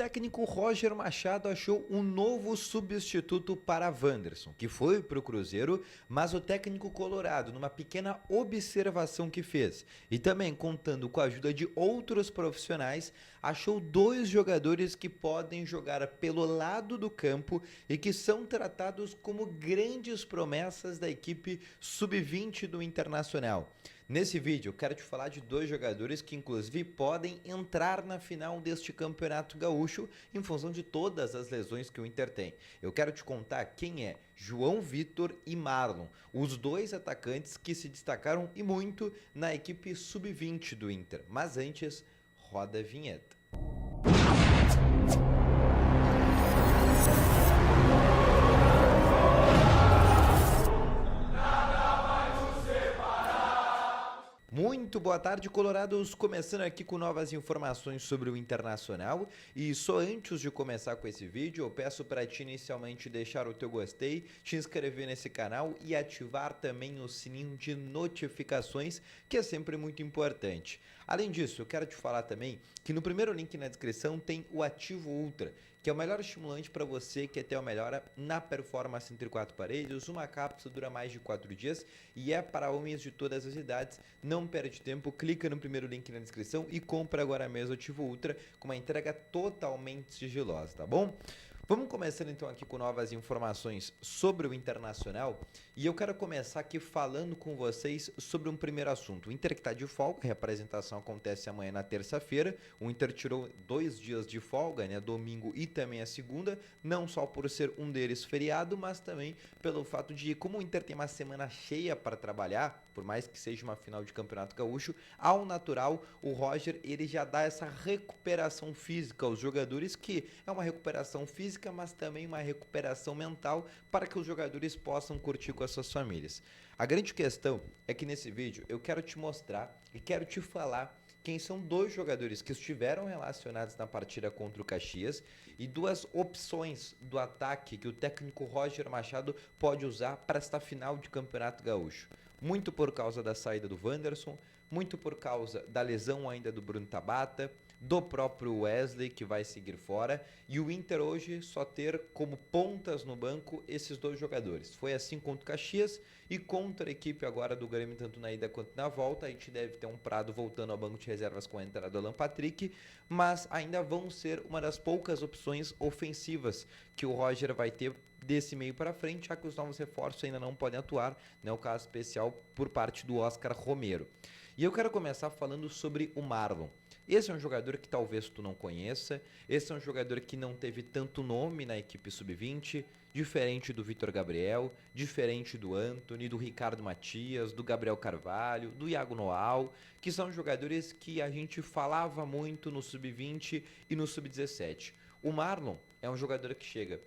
técnico Roger Machado achou um novo substituto para Wanderson, que foi para o Cruzeiro, mas o técnico colorado, numa pequena observação que fez, e também contando com a ajuda de outros profissionais, achou dois jogadores que podem jogar pelo lado do campo e que são tratados como grandes promessas da equipe sub-20 do Internacional. Nesse vídeo eu quero te falar de dois jogadores que inclusive podem entrar na final deste Campeonato Gaúcho em função de todas as lesões que o Inter tem. Eu quero te contar quem é João Vitor e Marlon, os dois atacantes que se destacaram e muito na equipe sub-20 do Inter. Mas antes, roda a vinheta. Muito boa tarde, colorados, começando aqui com novas informações sobre o Internacional. E só antes de começar com esse vídeo, eu peço para ti inicialmente deixar o teu gostei, te inscrever nesse canal e ativar também o sininho de notificações, que é sempre muito importante. Além disso, eu quero te falar também que no primeiro link na descrição tem o Ativo Ultra, que é o melhor estimulante para você que quer ter uma melhora na performance entre quatro paredes. Uma cápsula dura mais de 4 dias e é para homens de todas as idades. Não perde tempo, clica no primeiro link na descrição e compra agora mesmo o Ativo Ultra com uma entrega totalmente sigilosa, tá bom? Vamos começando então aqui com novas informações sobre o Internacional e eu quero começar aqui falando com vocês sobre um primeiro assunto. O Inter que está de folga, a representação acontece amanhã na terça-feira, o Inter tirou 2 dias de folga, né, domingo e também a segunda, não só por ser um deles feriado, mas também pelo fato de, como o Inter tem uma semana cheia para trabalhar, por mais que seja uma final de Campeonato Gaúcho, ao natural o Roger ele já dá essa recuperação física aos jogadores, que é uma recuperação física, mas também uma recuperação mental para que os jogadores possam curtir com as suas famílias. A grande questão é que nesse vídeo eu quero te mostrar e quero te falar quem são dois jogadores que estiveram relacionados na partida contra o Caxias e duas opções do ataque que o técnico Roger Machado pode usar para esta final de Campeonato Gaúcho. Muito por causa da saída do Wanderson, muito por causa da lesão ainda do Bruno Tabata, do próprio Wesley que vai seguir fora, e o Inter hoje só ter como pontas no banco esses dois jogadores. Foi assim contra o Caxias e contra a equipe agora do Grêmio, tanto na ida quanto na volta. A gente deve ter um Prado voltando ao banco de reservas com a entrada do Alan Patrick, mas ainda vão ser uma das poucas opções ofensivas que o Roger vai ter desse meio para frente, já que os novos reforços ainda não podem atuar, né? O caso especial por parte do Oscar Romero. E eu quero começar falando sobre o Marlon. Esse é um jogador que talvez tu não conheça, esse é um jogador que não teve tanto nome na equipe sub-20, diferente do Vitor Gabriel, diferente do Antony, do Ricardo Matias, do Gabriel Carvalho, do Iago Noal, que são jogadores que a gente falava muito no sub-20 e no sub-17. O Marlon é um jogador que chega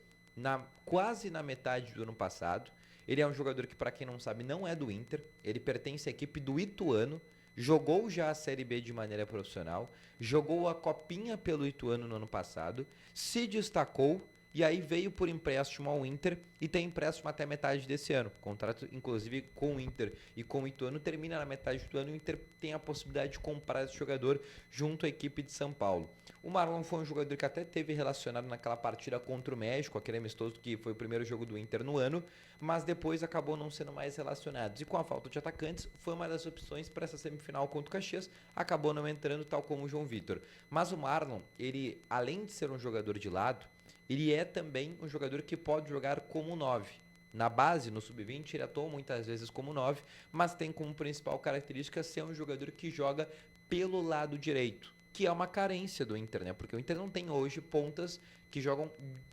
quase na metade do ano passado. Ele é um jogador que, para quem não sabe, não é do Inter, ele pertence à equipe do Ituano, jogou já a Série B de maneira profissional, jogou a Copinha pelo Ituano no ano passado, se destacou e aí veio por empréstimo ao Inter e tem empréstimo até metade desse ano. O contrato, inclusive, com o Inter e com o Ituano termina na metade do ano e o Inter tem a possibilidade de comprar esse jogador junto à equipe de São Paulo. O Marlon foi um jogador que até teve relacionado naquela partida contra o México, aquele amistoso que foi o primeiro jogo do Inter no ano, mas depois acabou não sendo mais relacionado. E com a falta de atacantes, foi uma das opções para essa semifinal contra o Caxias, acabou não entrando, tal como o João Vitor. Mas o Marlon, ele, além de ser um jogador de lado, ele é também um jogador que pode jogar como 9. Na base, no sub-20, ele atua muitas vezes como 9, mas tem como principal característica ser um jogador que joga pelo lado direito, que é uma carência do Inter, né? Porque o Inter não tem hoje pontas que jogam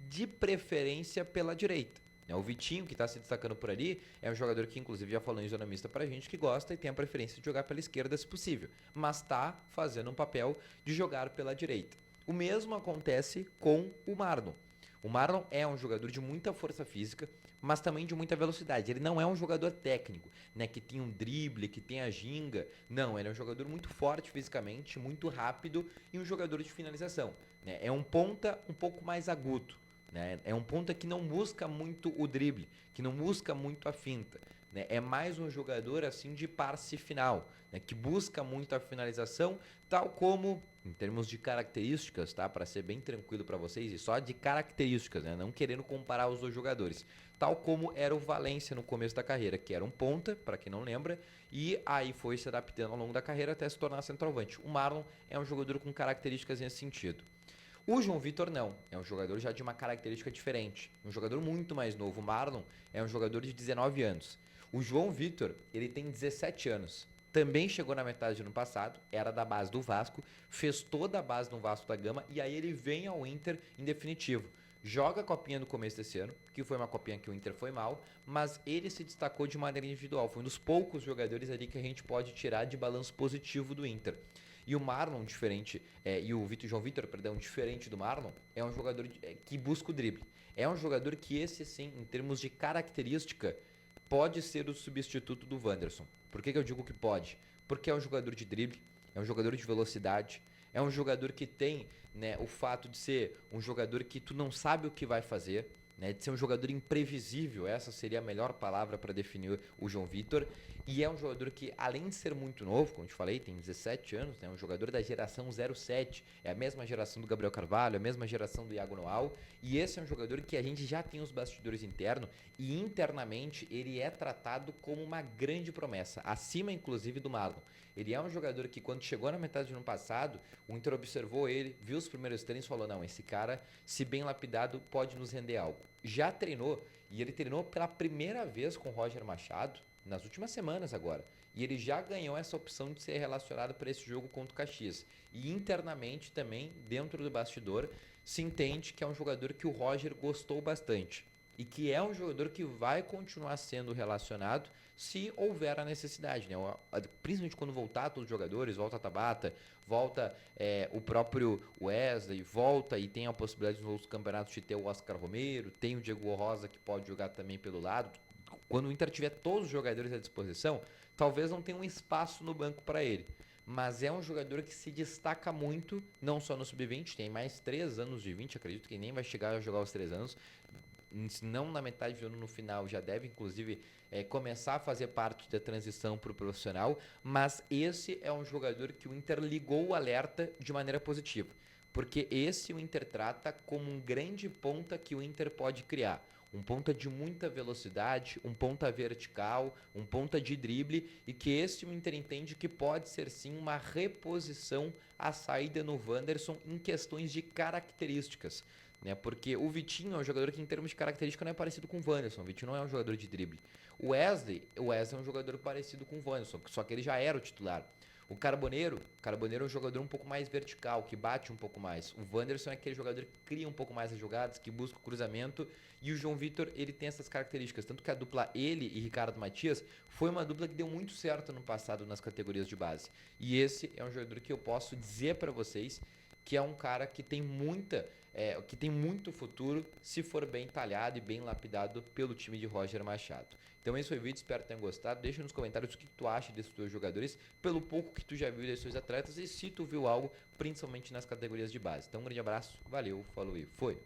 de preferência pela direita. O Vitinho, que está se destacando por ali, é um jogador que inclusive já falou em zona mista pra gente, que gosta e tem a preferência de jogar pela esquerda se possível, mas está fazendo um papel de jogar pela direita. O mesmo acontece com o Marlon. O Marlon é um jogador de muita força física, mas também de muita velocidade. Ele não é um jogador técnico, né, que tem um drible, que tem a ginga. Não, ele é um jogador muito forte fisicamente, muito rápido e um jogador de finalização, né? É um ponta um pouco mais agudo, né? É um ponta que não busca muito o drible, que não busca muito a finta, né? É mais um jogador assim de passe final, né? Que busca muito a finalização, tal como em termos de características, tá? Para ser bem tranquilo para vocês, e só de características, né? Não querendo comparar os dois jogadores. Tal como era o Valência no começo da carreira, que era um ponta, para quem não lembra, e aí foi se adaptando ao longo da carreira até se tornar centroavante. O Marlon é um jogador com características nesse sentido. O João Vitor não, é um jogador já de uma característica diferente, um jogador muito mais novo. O Marlon é um jogador de 19 anos. O João Vitor, ele tem 17 anos. Também chegou na metade do ano passado, era da base do Vasco, fez toda a base no Vasco da Gama e aí ele vem ao Inter em definitivo. Joga a copinha no começo desse ano, que foi uma copinha que o Inter foi mal, mas ele se destacou de maneira individual. Foi um dos poucos jogadores ali que a gente pode tirar de balanço positivo do Inter. E o Marlon, diferente, e o João Vitor, perdão, diferente do Marlon, é um jogador que busca o drible. É um jogador que esse sim, em termos de característica, pode ser o substituto do Wanderson. Por que eu digo que pode? Porque é um jogador de drible, é um jogador de velocidade, é um jogador que tem, né, o fato de ser um jogador que tu não sabe o que vai fazer, né, de ser um jogador imprevisível. Essa seria a melhor palavra para definir o João Vitor. E é um jogador que, além de ser muito novo, como eu te falei, tem 17 anos, né, um jogador da geração 07, é a mesma geração do Gabriel Carvalho, a mesma geração do Iago Noal, e esse é um jogador que a gente já tem os bastidores internos, e internamente ele é tratado como uma grande promessa, acima inclusive do Marlon. Ele é um jogador que, quando chegou na metade do ano passado, o Inter observou ele, viu os primeiros treinos e falou: não, esse cara, se bem lapidado, pode nos render algo. Já treinou, e ele treinou pela primeira vez com o Roger Machado nas últimas semanas agora. E ele já ganhou essa opção de ser relacionado para esse jogo contra o Caxias. E internamente também, dentro do bastidor, se entende que é um jogador que o Roger gostou bastante. E que é um jogador que vai continuar sendo relacionado se houver a necessidade, né? Principalmente quando voltar todos os jogadores, volta a Tabata, volta o próprio Wesley, volta e tem a possibilidade nos outros campeonatos de ter o Oscar Romero, tem o Diego Rosa que pode jogar também pelo lado. Quando o Inter tiver todos os jogadores à disposição, talvez não tenha um espaço no banco para ele. Mas é um jogador que se destaca muito, não só no sub-20, tem mais 3 anos de 20, acredito que nem vai chegar a jogar os 3 anos, se não na metade do ano, no final, já deve inclusive começar a fazer parte da transição para o profissional, mas esse é um jogador que o Inter ligou o alerta de maneira positiva, porque esse o Inter trata como um grande ponta que o Inter pode criar. Um ponta de muita velocidade, um ponta vertical, um ponta de drible, e que esse o Inter entende que pode ser sim uma reposição à saída no Wanderson em questões de características, né? Porque o Vitinho é um jogador que em termos de característica não é parecido com o Wanderson. O Vitinho não é um jogador de drible. O Wesley é um jogador parecido com o Wanderson, só que ele já era o titular. O Carboneiro é um jogador um pouco mais vertical, que bate um pouco mais. O Wanderson é aquele jogador que cria um pouco mais as jogadas, que busca o cruzamento. E o João Vitor, ele tem essas características. Tanto que a dupla ele e Ricardo Matias foi uma dupla que deu muito certo no passado nas categorias de base. E esse é um jogador que eu posso dizer para vocês que é um cara que tem que tem muito futuro se for bem talhado e bem lapidado pelo time de Roger Machado. Então esse foi o vídeo, espero que tenham gostado. Deixa nos comentários o que tu acha desses dois jogadores, pelo pouco que tu já viu desses dois atletas e se tu viu algo, principalmente nas categorias de base. Então um grande abraço, valeu, falou e foi!